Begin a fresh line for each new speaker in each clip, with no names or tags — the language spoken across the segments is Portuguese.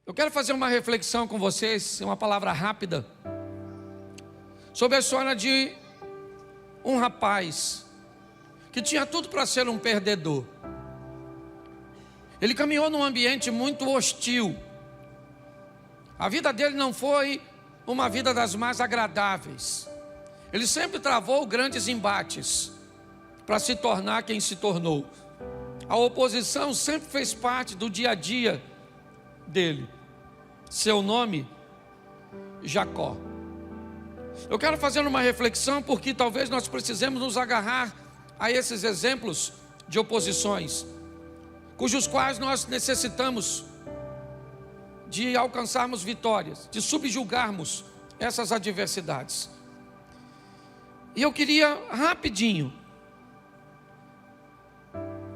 Eu quero fazer uma reflexão com vocês, uma palavra rápida, sobre a história de um rapaz que tinha tudo para ser um perdedor. Ele caminhou num ambiente muito hostil. A vida dele não foi uma vida das mais agradáveis. Ele sempre travou grandes embates para se tornar quem se tornou. A oposição sempre fez parte do dia a dia dele. Seu nome, Jacó. Eu quero fazer uma reflexão porque talvez nós precisemos nos agarrar a esses exemplos de oposições, cujos quais nós necessitamos de alcançarmos vitórias, de subjugarmos essas adversidades. E eu queria rapidinho,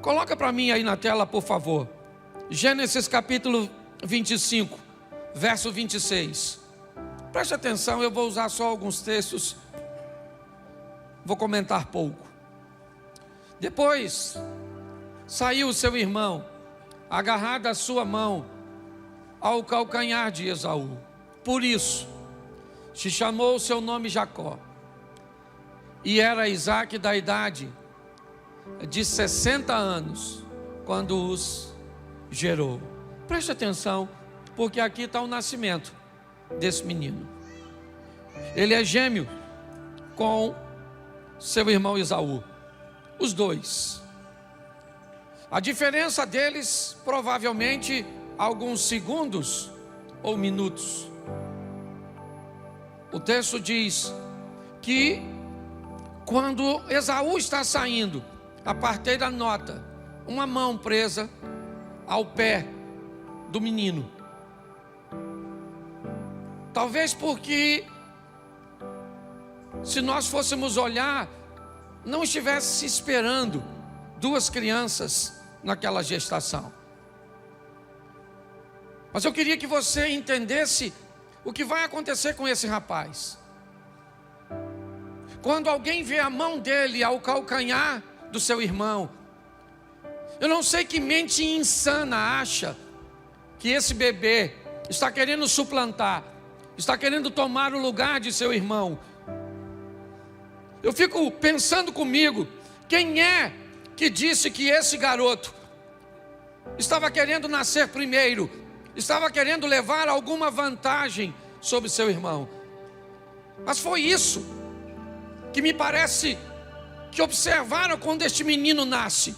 coloca para mim aí na tela, por favor, Gênesis capítulo 25, verso 26. Preste atenção, eu vou usar só alguns textos, vou comentar pouco. Depois saiu o seu irmão, agarrado a sua mão ao calcanhar de Esaú. Por isso se chamou o seu nome Jacó. E era Isaque da idade de 60 anos quando os gerou. Preste atenção, porque aqui está o nascimento desse menino. Ele é gêmeo com seu irmão Esaú. Os dois. A diferença deles, provavelmente, alguns segundos ou minutos. O texto diz que quando Esaú está saindo, a parteira nota uma mão presa ao pé do menino. Talvez porque, se nós fôssemos olhar, não estivesse esperando duas crianças naquela gestação. Mas eu queria que você entendesse o que vai acontecer com esse rapaz. Quando alguém vê a mão dele ao calcanhar do seu irmão, eu não sei que mente insana acha que esse bebê está querendo suplantar, está querendo tomar o lugar de seu irmão. Eu fico pensando comigo, quem é que disse que esse garoto estava querendo nascer primeiro, estava querendo levar alguma vantagem sobre seu irmão? Mas foi isso que me parece que observaram quando este menino nasce.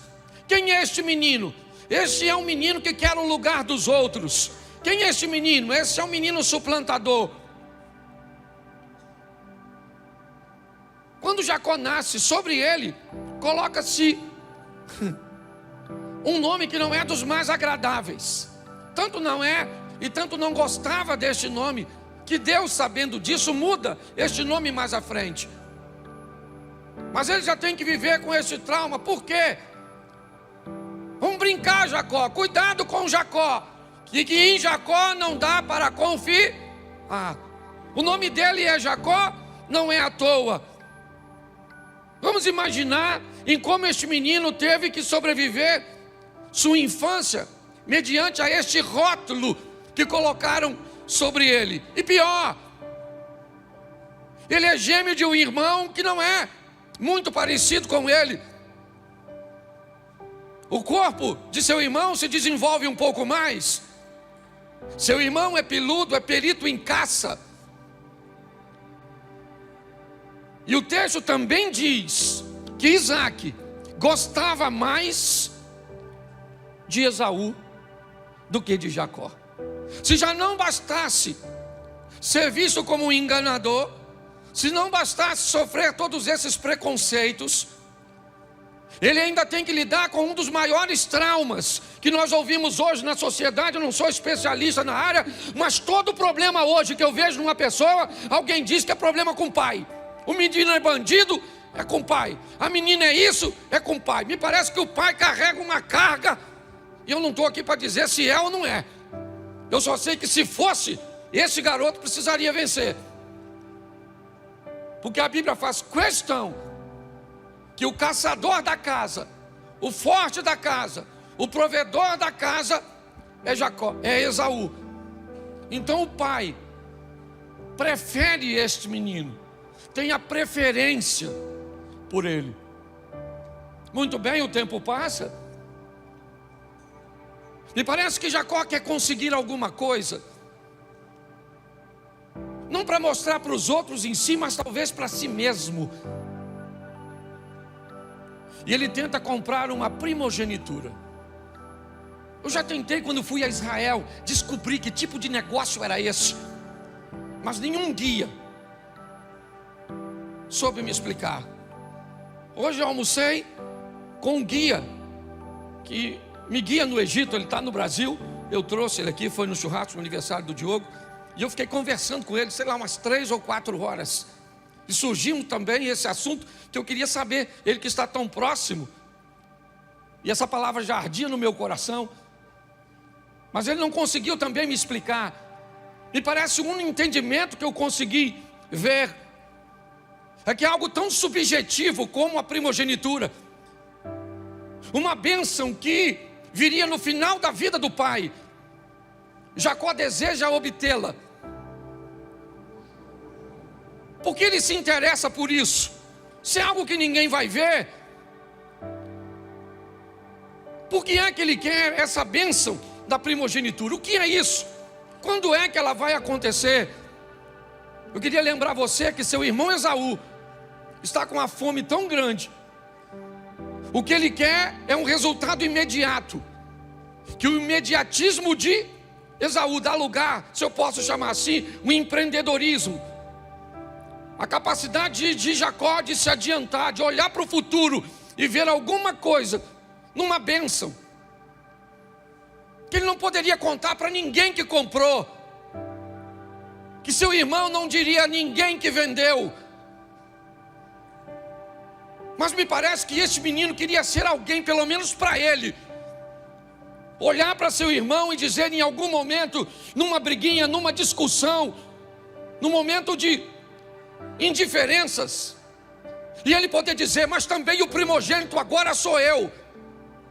Quem é este menino? Este é um menino que quer o lugar dos outros. Quem é este menino? Esse é um menino suplantador. Quando Jacó nasce, sobre ele coloca-se um nome que não é dos mais agradáveis. Tanto não é, e tanto não gostava deste nome, que Deus, sabendo disso, muda este nome mais à frente. Mas ele já tem que viver com esse trauma. Por quê? Vamos brincar, Jacó, cuidado com Jacó, e que em Jacó não dá para confiar. O nome dele é Jacó, não é à toa. Vamos imaginar em como este menino teve que sobreviver sua infância, mediante a este rótulo que colocaram sobre ele. E pior, ele é gêmeo de um irmão que não é muito parecido com ele. O corpo de seu irmão se desenvolve um pouco mais. Seu irmão é peludo, é perito em caça. E o texto também diz que Isaque gostava mais de Esaú do que de Jacó. Se já não bastasse ser visto como um enganador, se não bastasse sofrer todos esses preconceitos, ele ainda tem que lidar com um dos maiores traumas que nós ouvimos hoje na sociedade. Eu não sou especialista na área, mas todo problema hoje que eu vejo numa pessoa, alguém diz que é problema com o pai. O menino é bandido, é com o pai. A menina é isso, é com o pai. Me parece que o pai carrega uma carga, e eu não estou aqui para dizer se é ou não é. Eu só sei que se fosse, esse garoto precisaria vencer. Porque a Bíblia faz questão que o caçador da casa, o forte da casa, o provedor da casa é Jacó, é Esaú. Então o pai prefere este menino, tem a preferência por ele. Muito bem, o tempo passa. Me parece que Jacó quer conseguir alguma coisa, não para mostrar para os outros em si, mas talvez para si mesmo. E ele tenta comprar uma primogenitura. Eu já tentei, quando fui a Israel, descobrir que tipo de negócio era esse, mas nenhum guia soube me explicar. Hoje eu almocei com um guia que me guia no Egito. Ele está no Brasil, eu trouxe ele aqui, foi no churrasco, no aniversário do Diogo, e eu fiquei conversando com ele, sei lá, umas 3 ou 4 horas, e surgiu também esse assunto que eu queria saber, ele que está tão próximo, e essa palavra já ardia no meu coração, mas ele não conseguiu também me explicar. Me parece um entendimento que eu consegui ver, é que é algo tão subjetivo como a primogenitura, uma bênção que viria no final da vida do pai. Jacó deseja obtê-la, porque ele se interessa por isso. Se é algo que ninguém vai ver, por que é que ele quer essa bênção da primogenitura? O que é isso? Quando é que ela vai acontecer? Eu queria lembrar você que seu irmão Esaú está com uma fome tão grande. O que ele quer é um resultado imediato, que o imediatismo de Esaú dá lugar, se eu posso chamar assim, um empreendedorismo. A capacidade de Jacó de se adiantar, de olhar para o futuro e ver alguma coisa numa bênção que ele não poderia contar para ninguém que comprou, que seu irmão não diria a ninguém que vendeu. Mas me parece que este menino queria ser alguém, pelo menos para ele, olhar para seu irmão e dizer em algum momento, numa briguinha, numa discussão, num momento de indiferenças, e ele poder dizer: mas também o primogênito agora sou eu,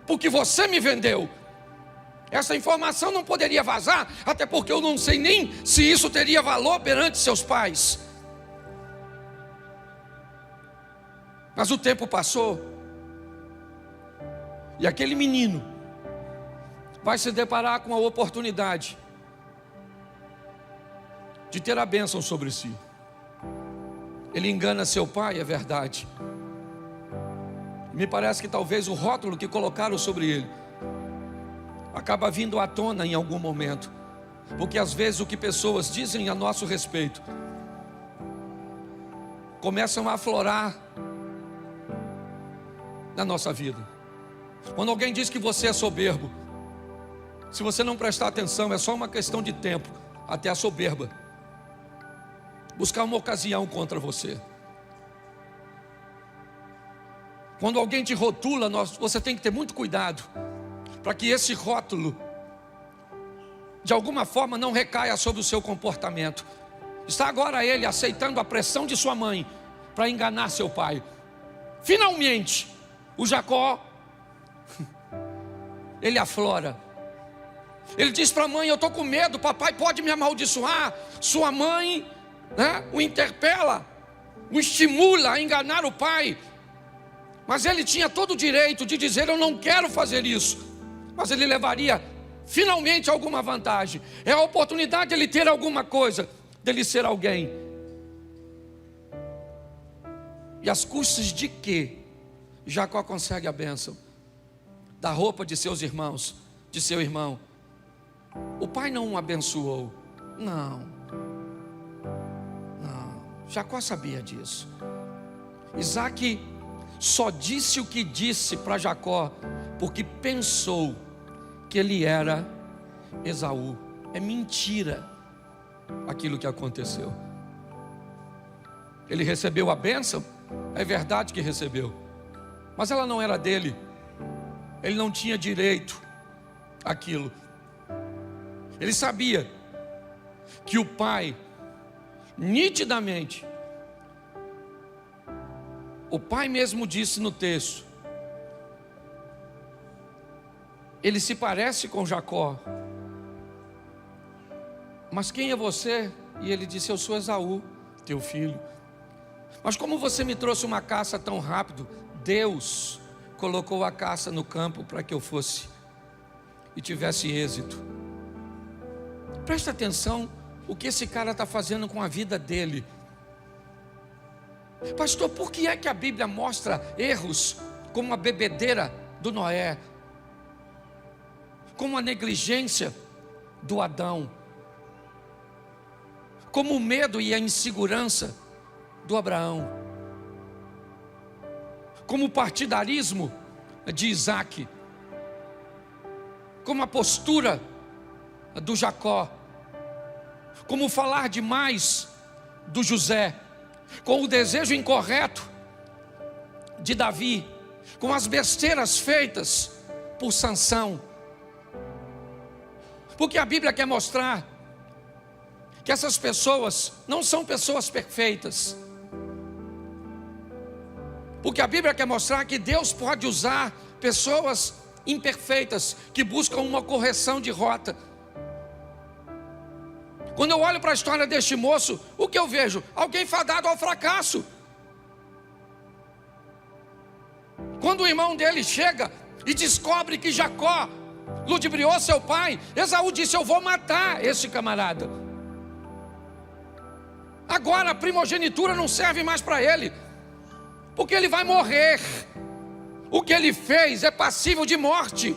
porque você me vendeu. Essa informação não poderia vazar, até porque eu não sei nem se isso teria valor perante seus pais. Mas o tempo passou, e aquele menino vai se deparar com a oportunidade de ter a bênção sobre si. Ele engana seu pai, é verdade. Me parece que talvez o rótulo que colocaram sobre ele acaba vindo à tona em algum momento, porque às vezes o que pessoas dizem a nosso respeito começam a aflorar na nossa vida. Quando alguém diz que você é soberbo, se você não prestar atenção, é só uma questão de tempo até a soberba buscar uma ocasião contra você. Quando alguém te rotula, você tem que ter muito cuidado para que esse rótulo de alguma forma não recaia sobre o seu comportamento. Está agora ele aceitando a pressão de sua mãe para enganar seu pai. Finalmente o Jacó, ele aflora. Ele diz para a mãe: eu estou com medo, papai pode me amaldiçoar. Sua mãe, o interpela, o estimula a enganar o pai. Mas ele tinha todo o direito de dizer: eu não quero fazer isso. Mas ele levaria finalmente alguma vantagem. É a oportunidade de ele ter alguma coisa, dele ser alguém. E às custas de quê? Jacó consegue a bênção da roupa de seus irmãos, de seu irmão. O pai não o abençoou. Não. Jacó sabia disso. Isaac só disse o que disse para Jacó porque pensou que ele era Esaú. É mentira aquilo que aconteceu. Ele recebeu a bênção, é verdade que recebeu, mas ela não era dele. Ele não tinha direito àquilo. Ele sabia que o pai, nitidamente, o pai mesmo disse no texto, ele se parece com Jacó. mas quem é você? E ele disse: eu sou Esaú, teu filho. Mas como você me trouxe uma caça tão rápido? Deus colocou a caça no campo para que eu fosse e tivesse êxito. Presta atenção o que esse cara está fazendo com a vida dele. Pastor, por que é que a Bíblia mostra erros como a bebedeira do Noé, como a negligência do Adão, como o medo e a insegurança do Abraão, como o partidarismo de Isaac, como a postura do Jacó, como falar demais do José, com o desejo incorreto de Davi, com as besteiras feitas por Sansão. Porque a Bíblia quer mostrar que essas pessoas não são pessoas perfeitas. Porque a Bíblia quer mostrar que Deus pode usar pessoas imperfeitas que buscam uma correção de rota. Quando eu olho para a história deste moço, o que eu vejo? Alguém fadado ao fracasso. Quando o irmão dele chega e descobre que Jacó ludibriou seu pai, Esaú disse: eu vou matar esse camarada. Agora a primogenitura não serve mais para ele, porque ele vai morrer. O que ele fez é passível de morte.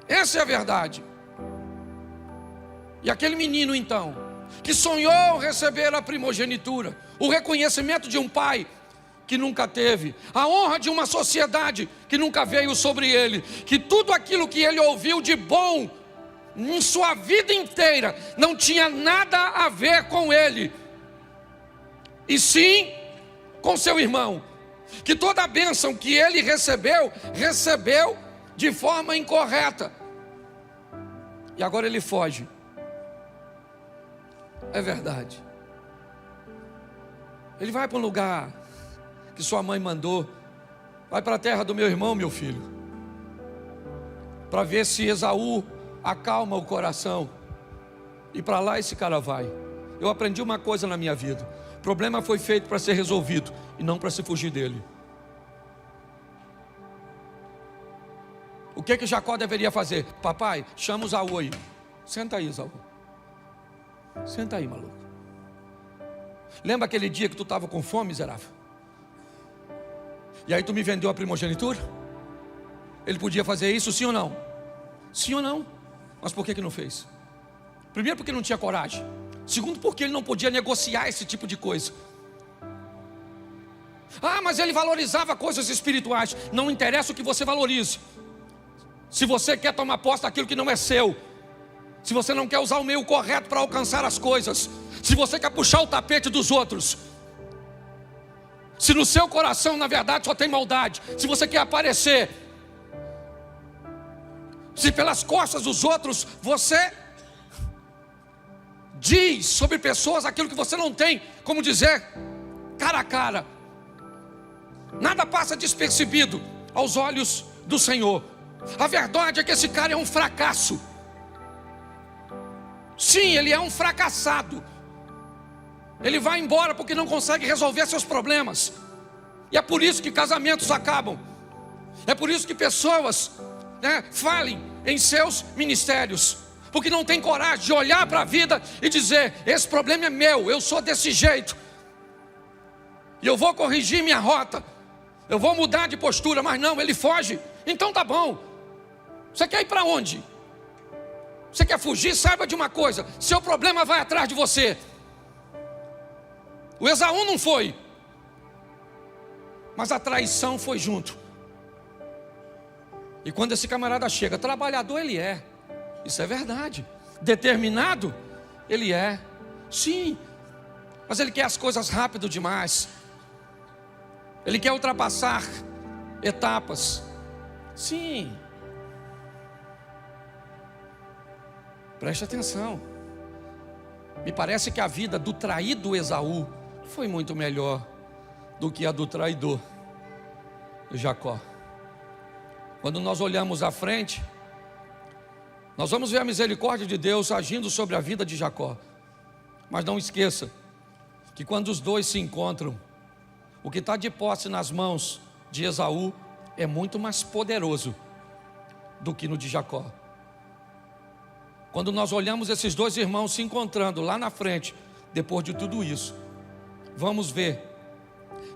Essa é a verdade. E aquele menino então, que sonhou receber a primogenitura, o reconhecimento de um pai que nunca teve, a honra de uma sociedade que nunca veio sobre ele, que tudo aquilo que ele ouviu de bom em sua vida inteira não tinha nada a ver com ele, e sim com seu irmão, que toda a bênção que ele recebeu de forma incorreta, e agora ele foge. É verdade. Ele vai para um lugar que sua mãe mandou. Vai para a terra do meu irmão, meu filho, para ver se Esaú acalma o coração. E para lá esse cara vai. Eu aprendi uma coisa na minha vida: o problema foi feito para ser resolvido e não para se fugir dele. O que Jacó deveria fazer? Papai, chama o Esaú aí. Senta aí, Esaú. Senta aí, maluco. Lembra aquele dia que tu estava com fome, miserável? E aí tu me vendeu a primogenitura? Ele podia fazer isso, sim ou não? Sim ou não? Mas por que não fez? Primeiro, porque não tinha coragem. Segundo, porque ele não podia negociar esse tipo de coisa. Ah, mas ele valorizava coisas espirituais. Não interessa o que você valorize. Se você quer tomar posse daquilo que não é seu, se você não quer usar o meio correto para alcançar as coisas, se você quer puxar o tapete dos outros, se no seu coração na verdade só tem maldade, se você quer aparecer, se pelas costas dos outros você diz sobre pessoas aquilo que você não tem como dizer cara a cara, nada passa despercebido aos olhos do Senhor. A verdade é que esse cara é um fracasso. Sim, ele é um fracassado. Ele vai embora porque não consegue resolver seus problemas. E é por isso que casamentos acabam. É por isso que pessoas falem em seus ministérios, porque não tem coragem de olhar para a vida e dizer: esse problema é meu, eu sou desse jeito, e eu vou corrigir minha rota, eu vou mudar de postura. Mas não, ele foge. Então tá bom. Você quer ir para onde? Você quer fugir? Saiba de uma coisa: seu problema vai atrás de você. O Esaú não foi, mas a traição foi junto. E quando esse camarada chega, trabalhador ele é, isso é verdade. Determinado ele é, sim, mas ele quer as coisas rápido demais. Ele quer ultrapassar etapas, sim. Preste atenção. Me parece que a vida do traído Esaú foi muito melhor do que a do traidor Jacó. Quando nós olhamos à frente, Nós vamos ver a misericórdia de Deus agindo sobre a vida de Jacó. Mas não esqueça que quando os dois se encontram, o que está de posse nas mãos de Esaú é muito mais poderoso do que no de Jacó. Quando nós olhamos esses dois irmãos se encontrando lá na frente, depois de tudo isso, vamos ver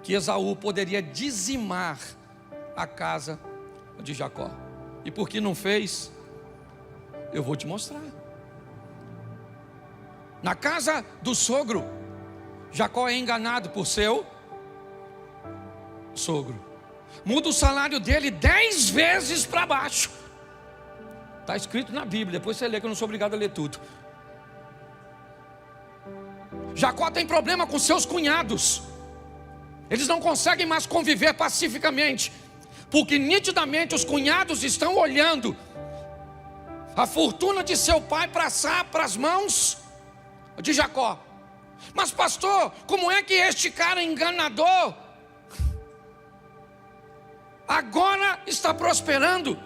que Esaú poderia dizimar a casa de Jacó. E por que não fez? Eu vou te mostrar. Na casa do sogro, Jacó é enganado por seu sogro. Muda o salário dele 10 vezes para baixo. Está escrito na Bíblia, depois você lê, que eu não sou obrigado a ler tudo. Jacó tem problema com seus cunhados. Eles não conseguem mais conviver pacificamente, porque nitidamente os cunhados estão olhando a fortuna de seu pai passar para as mãos de Jacó. Mas pastor, como é que este cara enganador agora está prosperando?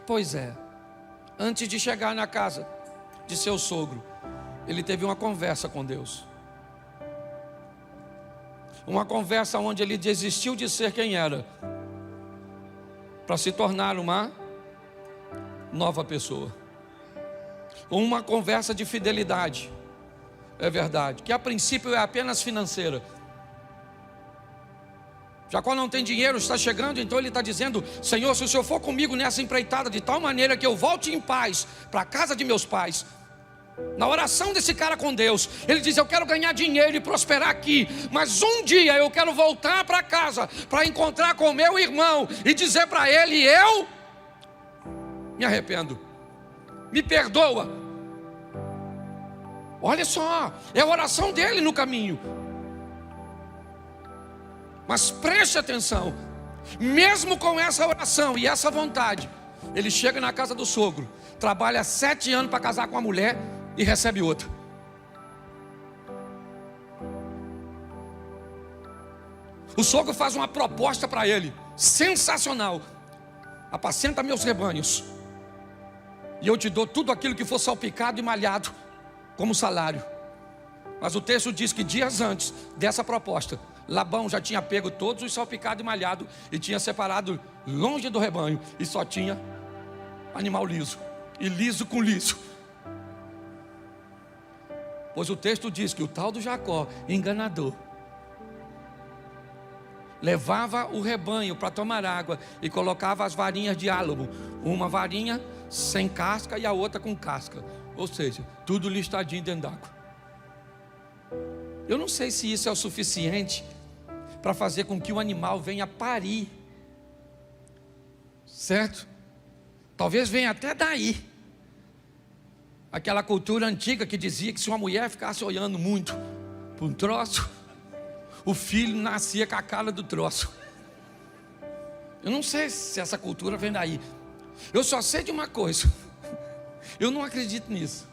Pois é, antes de chegar na casa de seu sogro, ele teve uma conversa com Deus. Uma conversa onde ele desistiu de ser quem era, para se tornar uma nova pessoa. Uma conversa de fidelidade, é verdade, que a princípio é apenas financeira. Jacó não tem dinheiro, está chegando, então ele está dizendo: Senhor, se o Senhor for comigo nessa empreitada, de tal maneira que eu volte em paz para a casa de meus pais. Na oração desse cara com Deus, ele diz: eu quero ganhar dinheiro e prosperar aqui, mas um dia eu quero voltar para casa, para encontrar com meu irmão e dizer para ele: eu me arrependo, me perdoa. Olha só, é a oração dele no caminho. Mas preste atenção, mesmo com essa oração e essa vontade, ele chega na casa do sogro, trabalha 7 anos para casar com a mulher e recebe outra. O sogro faz uma proposta para ele, sensacional: apacenta meus rebanhos, e eu te dou tudo aquilo que for salpicado e malhado como salário. Mas o texto diz que dias antes dessa proposta, Labão já tinha pego todos os salpicados e malhados e tinha separado longe do rebanho, e só tinha animal liso, e liso com liso. Pois o texto diz que o tal do Jacó, enganador, levava o rebanho para tomar água e colocava as varinhas de álamo, uma varinha sem casca e a outra com casca, ou seja, tudo listadinho dentro d'água. Eu não sei se isso é o suficiente para fazer com que o animal venha parir, certo? Talvez venha até daí, aquela cultura antiga que dizia que se uma mulher ficasse olhando muito para um troço, o filho nascia com a cara do troço. Eu não sei se essa cultura vem daí. Eu só sei de uma coisa: eu não acredito nisso.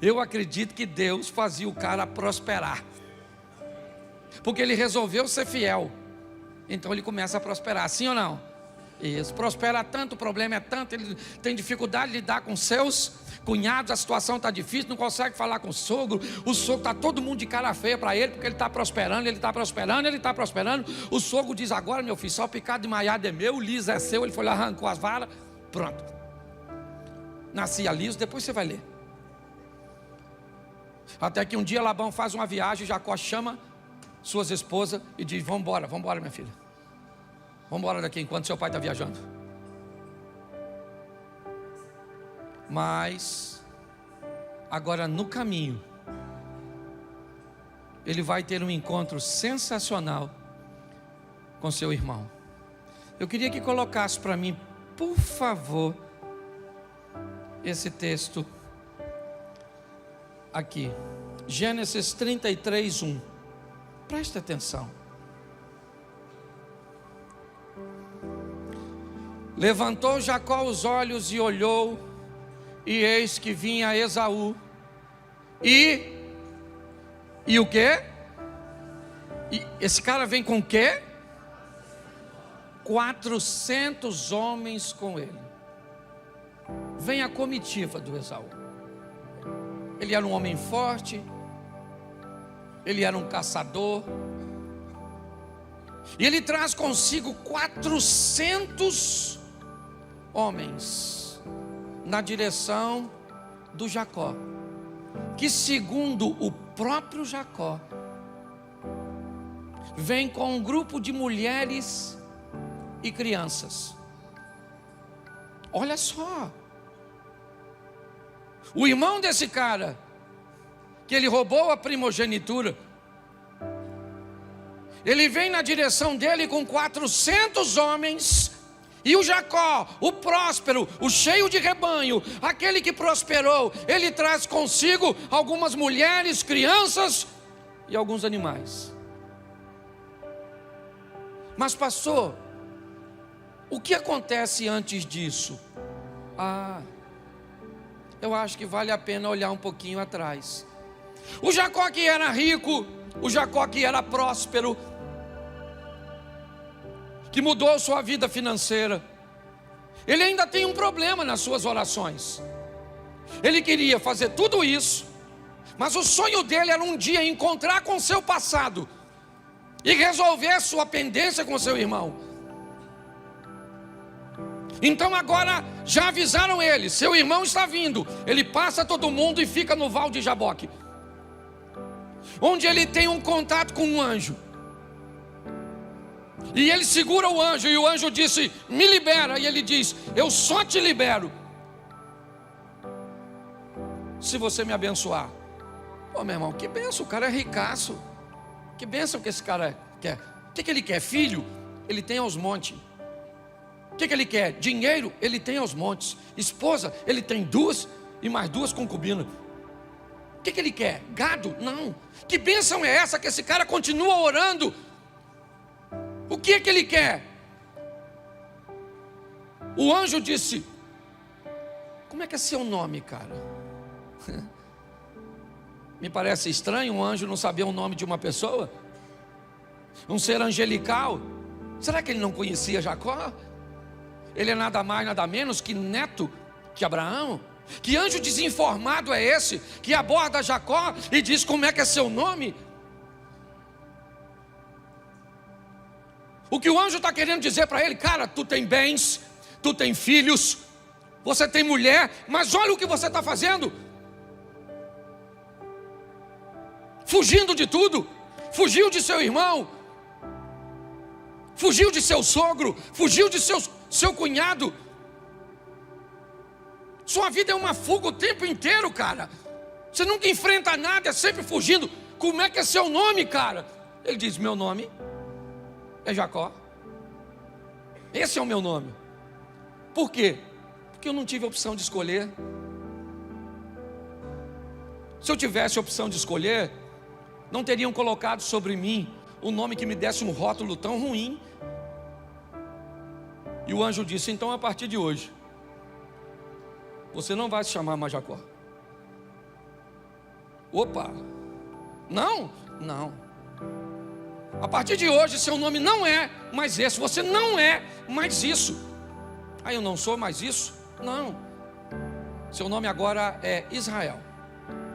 Eu acredito que Deus fazia o cara prosperar, porque ele resolveu ser fiel, então ele começa a prosperar, sim ou não? Isso, prospera tanto, o problema é tanto, ele tem dificuldade de lidar com seus cunhados, a situação está difícil, não consegue falar com o sogro está todo mundo de cara feia para ele, porque ele está prosperando, ele está prosperando, ele está prosperando. O sogro diz: agora meu filho, só o picado de maiado é meu, o liso é seu. Ele foi lá, arrancou as varas, pronto, nascia liso. Depois você vai ler. Até que um dia Labão faz uma viagem, Jacó chama suas esposas e diz: vamos embora minha filha, vamos embora daqui enquanto seu pai está viajando. Mas agora no caminho, ele vai ter um encontro sensacional com seu irmão. Eu queria que colocasse para mim, por favor, esse texto aqui, Gênesis 33, 1. Preste atenção. Levantou Jacó os olhos e olhou, e eis que vinha Esaú, e o quê? E esse cara vem com o quê? 400 homens com ele. vem a comitiva do Esaú. Ele era um homem forte, ele era um caçador, e ele traz consigo 400 homens na direção do Jacó, que segundo o próprio Jacó, vem com um grupo de mulheres e crianças. Olha só, o irmão desse cara, que ele roubou a primogenitura, ele vem na direção dele com 400 homens, e o Jacó, o próspero, o cheio de rebanho, aquele que prosperou, ele traz consigo algumas mulheres, crianças e alguns animais. Mas pastor, o que acontece antes disso? Eu acho que vale a pena olhar um pouquinho atrás. O Jacó que era rico, o Jacó que era próspero, que mudou sua vida financeira, ele ainda tem um problema nas suas orações. Ele queria fazer tudo isso, mas o sonho dele era um dia encontrar com seu passado e resolver sua pendência com seu irmão. Então agora já avisaram ele, seu irmão está vindo. Ele passa todo mundo e fica no Val de Jaboque, onde ele tem um contato com um anjo. E ele segura o anjo, e o anjo disse: me libera. E ele diz: eu só te libero se você me abençoar. Pô, meu irmão, que benção, o cara é ricaço. Que benção que esse cara quer. O que ele quer? Filho? Ele tem aos montes. O que ele quer? Dinheiro? Ele tem aos montes. Esposa? Ele tem 2 e mais 2 concubinas. O que ele quer? Gado? Não. Que bênção é essa que esse cara continua orando? O que ele quer? O anjo disse: como é que é seu nome, cara? Me parece estranho um anjo não saber o nome de uma pessoa, um ser angelical. Será que ele não conhecia Jacó? Ele é nada mais, nada menos que neto de Abraão. Que anjo desinformado é esse que aborda Jacó e diz como é que é seu nome? O que o anjo está querendo dizer para ele: cara, tu tem bens, tu tem filhos, você tem mulher, mas olha o que você está fazendo. Fugindo de tudo. Fugiu de seu irmão, fugiu de seu sogro, fugiu de seu cunhado. Sua vida é uma fuga o tempo inteiro, cara. Você nunca enfrenta nada, é sempre fugindo. Como é que é seu nome, cara? Ele diz: meu nome é Jacó. Esse é o meu nome. Por quê? Porque eu não tive opção de escolher. Se eu tivesse opção de escolher, não teriam colocado sobre mim um nome que me desse um rótulo tão ruim. E o anjo disse: então a partir de hoje, você não vai se chamar mais Jacó. Opa! Não, não. A partir de hoje, seu nome não é mais esse. Você não é mais isso. Eu não sou mais isso? Não. Seu nome agora é Israel.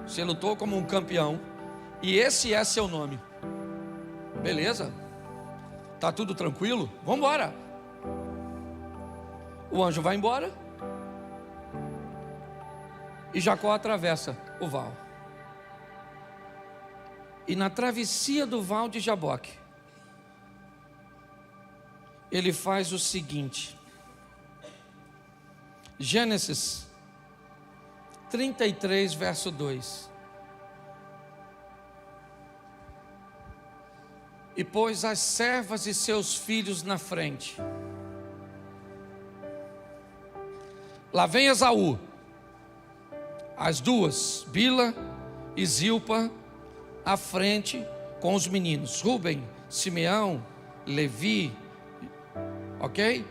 Você lutou como um campeão, e esse é seu nome. Beleza? Tá tudo tranquilo? Vamos embora. O anjo vai embora, e Jacó atravessa o val. E na travessia do Val de Jaboque, ele faz o seguinte. Gênesis 33, verso 2. E pôs as servas e seus filhos na frente. Lá vem Esaú, as duas, Bila e Zilpa, à frente com os meninos, Rúben, Simeão, Levi, ok?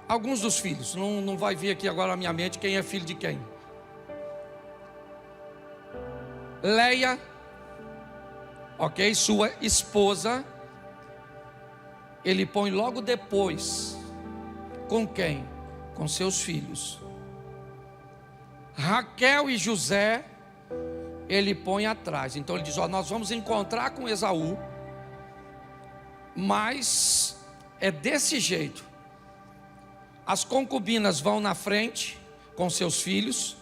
Alguns dos filhos, não vai vir aqui agora na minha mente quem é filho de quem. Leia, ok? Sua esposa, ele põe logo depois, com quem? Com seus filhos. Raquel e José, ele põe atrás. Então ele diz: ó, nós vamos encontrar com Esaú, mas é desse jeito. As concubinas vão na frente com seus filhos,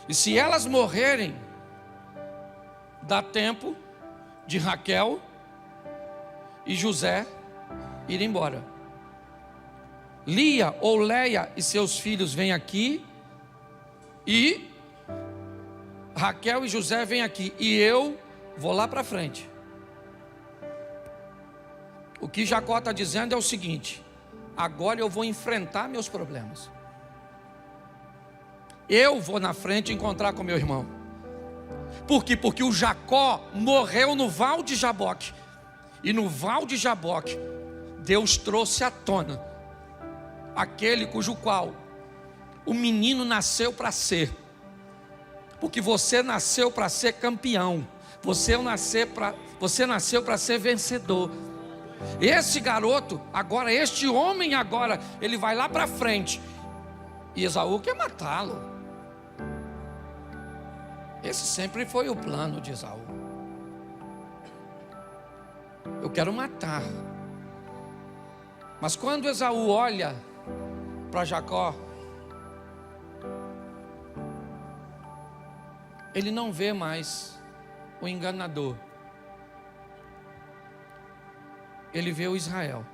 e se elas morrerem, dá tempo de Raquel e José ir embora. Lia ou Leia e seus filhos vêm aqui, e Raquel e José vêm aqui, e eu vou lá para frente. O que Jacó está dizendo é o seguinte: agora eu vou enfrentar meus problemas. Eu vou na frente encontrar com meu irmão. Por quê? Porque o Jacó morreu no Val de Jaboque. E no Val de Jaboque, Deus trouxe à tona aquele cujo qual o menino nasceu para ser. Porque você nasceu para ser campeão. Você nasceu para ser vencedor. Esse garoto, agora, este homem agora, ele vai lá para frente. E Esaú quer matá-lo. Esse sempre foi o plano de Esaú. Eu quero matar. Mas quando Esaú olha para Jacó, ele não vê mais o enganador. Ele vê o Israel.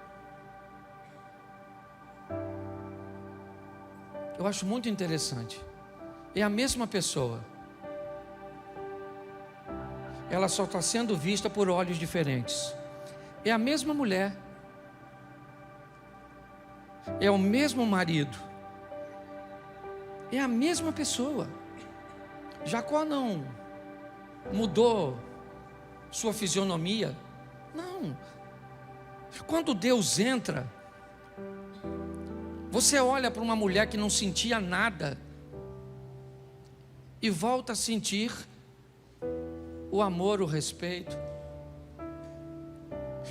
Eu acho muito interessante. É a mesma pessoa. Ela só está sendo vista por olhos diferentes. É a mesma mulher. É o mesmo marido. É a mesma pessoa. Jacó não mudou sua fisionomia. Não. Quando Deus entra, você olha para uma mulher que não sentia nada e volta a sentir o amor, o respeito.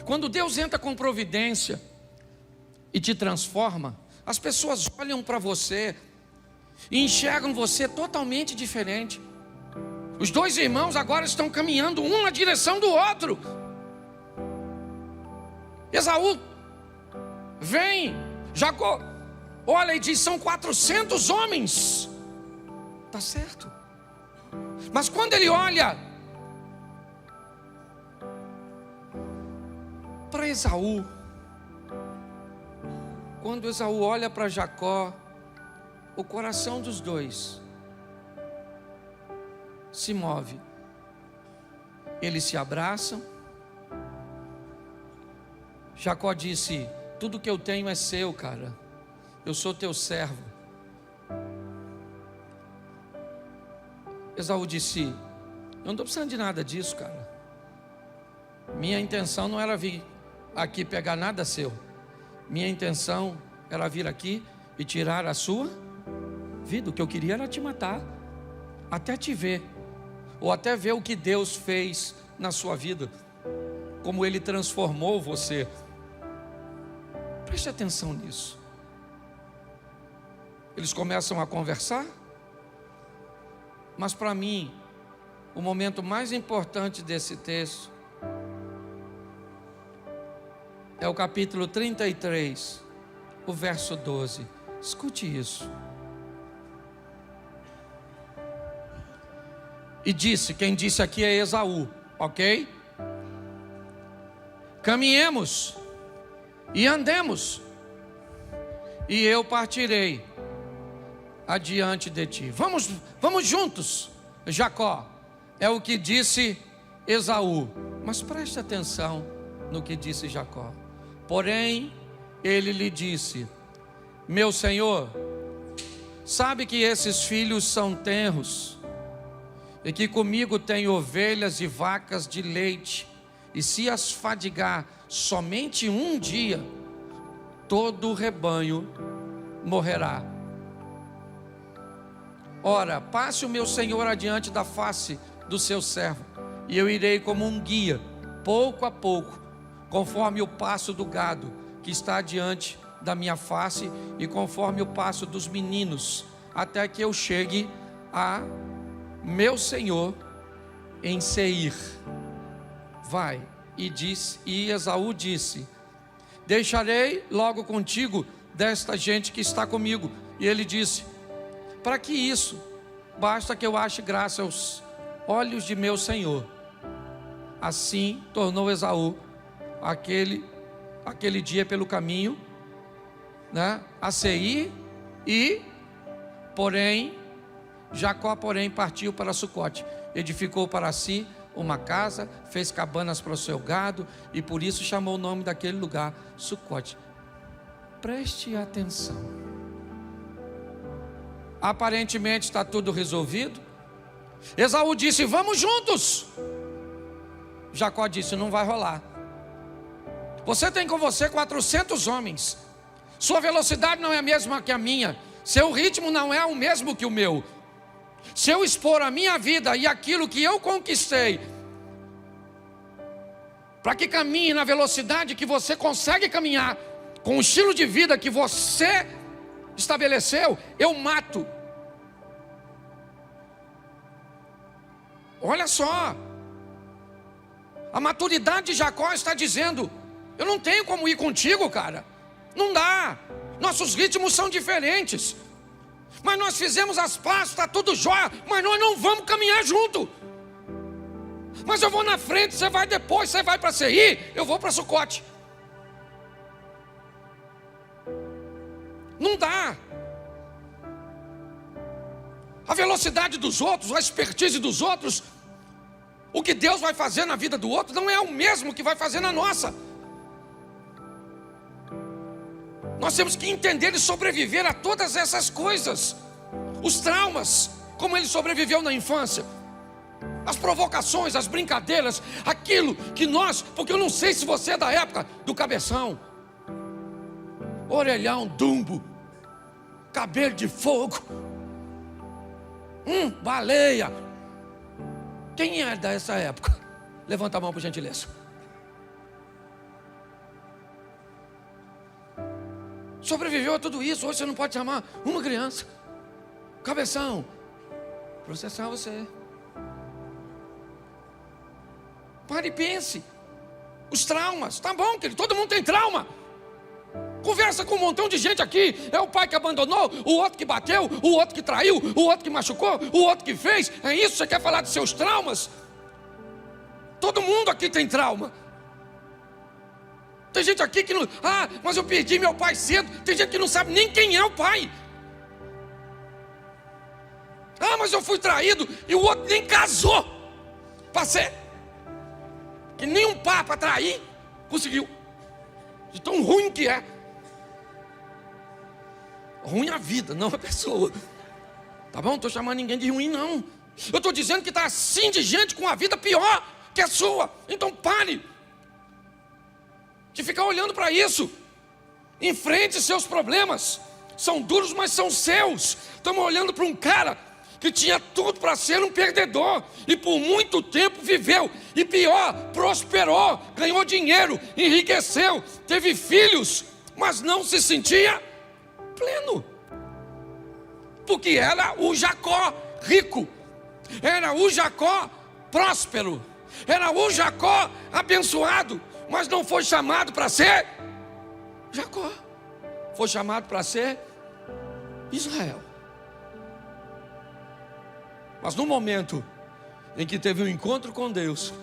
Quando Deus entra com providência e te transforma, as pessoas olham para você e enxergam você totalmente diferente. Os dois irmãos agora estão caminhando um na direção do outro. Esaú vem, Jacó olha e diz: são 400 homens. Está certo. Mas quando ele olha para Esaú, quando Esaú olha para Jacó, o coração dos dois se move. Eles se abraçam. Jacó disse: tudo que eu tenho é seu, cara. Eu sou teu servo. Esaú disse: eu não estou precisando de nada disso, cara. Minha intenção não era vir aqui pegar nada seu. Minha intenção era vir aqui e tirar a sua vida. O que eu queria era te matar, até te ver, ou até ver o que Deus fez na sua vida, como Ele transformou você. Preste atenção nisso. Eles começam a conversar, mas para mim, o momento mais importante desse texto é o capítulo 33, o verso 12. Escute isso. E disse, quem disse aqui é Esaú, ok? Caminhemos e andemos, e eu partirei adiante de ti. Vamos juntos, Jacó. É o que disse Esaú. Mas preste atenção no que disse Jacó. Porém, ele lhe disse: meu senhor, sabe que esses filhos são tenros, e que comigo tem ovelhas e vacas de leite, e se as fadigar somente um dia, todo o rebanho morrerá. Ora, passe o meu senhor adiante da face do seu servo, e eu irei como um guia, pouco a pouco, conforme o passo do gado que está diante da minha face, e conforme o passo dos meninos até que eu chegue a meu senhor em Seir. Vai. E Esaú disse: deixarei logo contigo desta gente que está comigo. E ele disse: para que isso? Basta que eu ache graça aos olhos de meu senhor. Assim tornou Esaú aquele dia pelo caminho, né, a Seir, e Jacó partiu para Sucote, edificou para si uma casa, fez cabanas para o seu gado, e por isso chamou o nome daquele lugar Sucote. Preste atenção. Aparentemente está tudo resolvido. Esaú disse: vamos juntos. Jacó disse: não vai rolar. Você tem com você 400 homens. Sua velocidade não é a mesma que a minha. Seu ritmo não é o mesmo que o meu. Se eu expor a minha vida e aquilo que eu conquistei, para que caminhe na velocidade que você consegue caminhar, com o estilo de vida que você estabeleceu, eu mato. Olha só, a maturidade de Jacó está dizendo: eu não tenho como ir contigo, cara. Não dá. Nossos ritmos são diferentes. Mas nós fizemos as pazes, está tudo jóia, mas nós não vamos caminhar junto. Mas eu vou na frente, você vai depois, você vai para Seir, eu vou para Sucote. Não dá. A velocidade dos outros, a expertise dos outros, o que Deus vai fazer na vida do outro não é o mesmo que vai fazer na nossa. Nós temos que entender e sobreviver a todas essas coisas. Os traumas, como ele sobreviveu na infância, as provocações, as brincadeiras, aquilo que nós, porque eu não sei se você é da época do cabeção, orelhão, dumbo, cabelo de fogo, baleia. Quem é dessa época? Levanta a mão por gentileza. Sobreviveu a tudo isso. Hoje você não pode chamar uma criança. Cabeção, processar você. Pare e pense. Os traumas, tá bom, querido, todo mundo tem trauma. Conversa com um montão de gente aqui. É o pai que abandonou, o outro que bateu, o outro que traiu, o outro que machucou, o outro que fez. É isso? Você quer falar dos seus traumas? Todo mundo aqui tem trauma. Tem gente aqui que não... mas eu perdi meu pai cedo. Tem gente que não sabe nem quem é o pai. Mas eu fui traído e o outro nem casou para ser. Que nem um papa trair conseguiu. De tão ruim que é. Ruim a vida, não a pessoa. Tá bom? Não estou chamando ninguém de ruim, não. Eu estou dizendo que está assim de gente com a vida pior que a sua. Então pare de ficar olhando para isso. Enfrente seus problemas. São duros, mas são seus. Estamos olhando para um cara que tinha tudo para ser um perdedor, e por muito tempo viveu, e pior, prosperou, ganhou dinheiro, enriqueceu, teve filhos, mas não se sentia pleno, porque era o Jacó rico, era o Jacó próspero, era o Jacó abençoado, mas não foi chamado para ser Jacó, foi chamado para ser Israel. Mas no momento em que teve um encontro com Deus,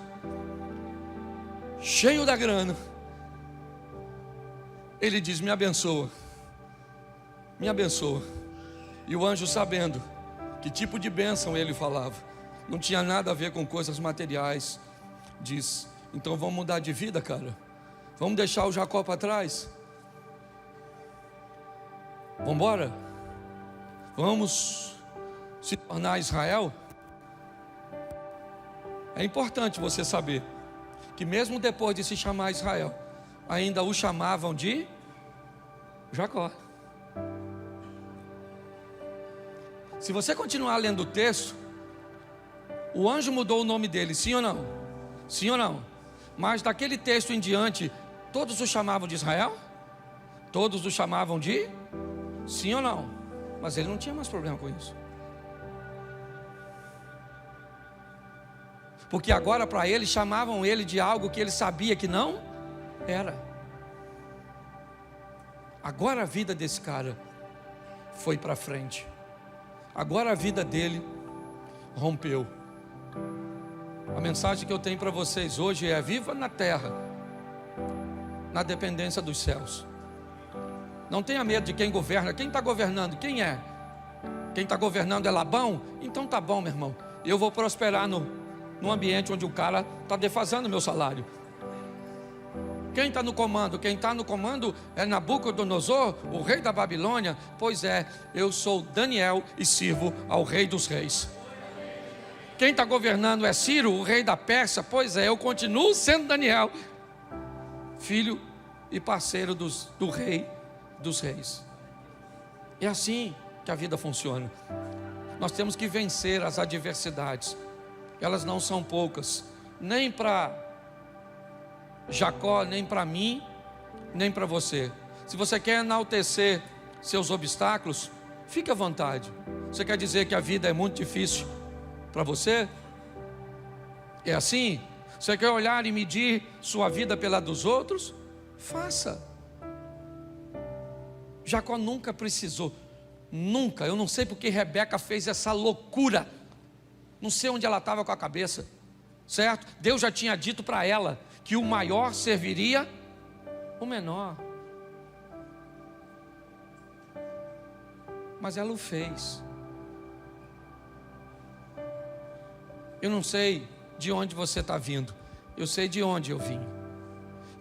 cheio da grana, ele diz: me abençoa, me abençoa. E o anjo, sabendo que tipo de bênção ele falava, não tinha nada a ver com coisas materiais, diz: então vamos mudar de vida, cara. Vamos deixar o Jacó para trás. Vamos embora. Vamos se tornar Israel. É importante você saber que mesmo depois de se chamar Israel, ainda o chamavam de Jacó. Se você continuar lendo o texto, o anjo mudou o nome dele, sim ou não? Sim ou não? Mas daquele texto em diante, todos o chamavam de Israel? Todos o chamavam de? Sim ou não? Mas ele não tinha mais problema com isso. Porque agora para ele chamavam ele de algo que ele sabia que não era. Agora a vida desse cara foi para frente. Agora a vida dele rompeu. A mensagem que eu tenho para vocês hoje é: viva na terra, na dependência dos céus. Não tenha medo de quem governa. Quem está governando? Quem é? Quem está governando é Labão? Então tá bom, meu irmão. Eu vou prosperar no ambiente onde o cara está defasando o meu salário. Quem está no comando? Quem está no comando é Nabucodonosor, o rei da Babilônia. Pois é, eu sou Daniel e sirvo ao rei dos reis. Quem está governando é Ciro, o rei da Pérsia. Pois é, eu continuo sendo Daniel, filho e parceiro do rei dos reis. É assim que a vida funciona. Nós temos que vencer as adversidades. Elas não são poucas, nem para Jacó, nem para mim, nem para você. Se você quer enaltecer seus obstáculos, fique à vontade. Você quer dizer que a vida é muito difícil para você? É assim? Você quer olhar e medir sua vida pela dos outros? Faça. Jacó nunca precisou, nunca. Eu não sei porque Rebeca fez essa loucura. Não sei onde ela estava com a cabeça, certo? Deus já tinha dito para ela que o maior serviria o menor. Mas ela o fez. Eu não sei de onde você está vindo. Eu sei de onde eu vim.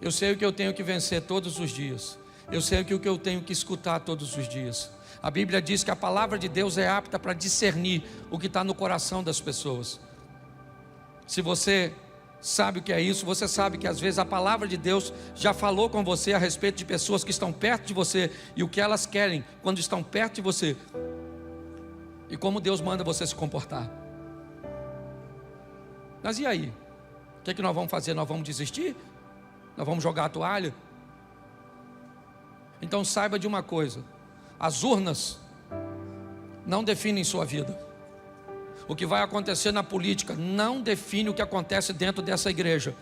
Eu sei o que eu tenho que vencer todos os dias. Eu sei o que eu tenho que escutar todos os dias. A Bíblia diz que a palavra de Deus é apta para discernir o que está no coração das pessoas. Se você sabe o que é isso, você sabe que às vezes a palavra de Deus já falou com você a respeito de pessoas que estão perto de você e o que elas querem quando estão perto de você e como Deus manda você se comportar. Mas e aí? O que nós vamos fazer? Nós vamos desistir? Nós vamos jogar a toalha? Então saiba de uma coisa: as urnas não definem sua vida. O que vai acontecer na política não define o que acontece dentro dessa igreja,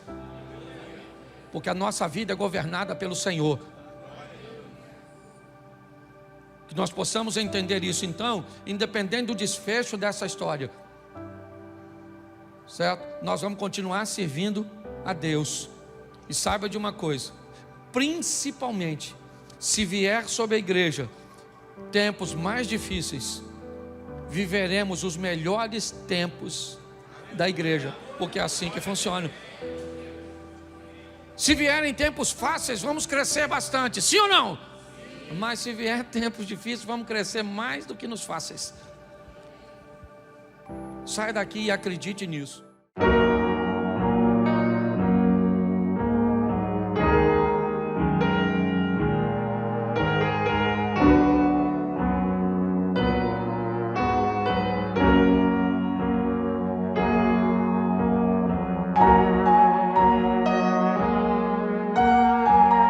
porque a nossa vida é governada pelo Senhor. Que nós possamos entender isso. Então, independente do desfecho dessa história, certo? Nós vamos continuar servindo a Deus. E saiba de uma coisa: principalmente se vier sobre a igreja tempos mais difíceis, viveremos os melhores tempos da igreja, porque é assim que funciona. Se vierem tempos fáceis, vamos crescer bastante, sim ou não? Mas se vier tempos difíceis, vamos crescer mais do que nos fáceis. Saia daqui e acredite nisso.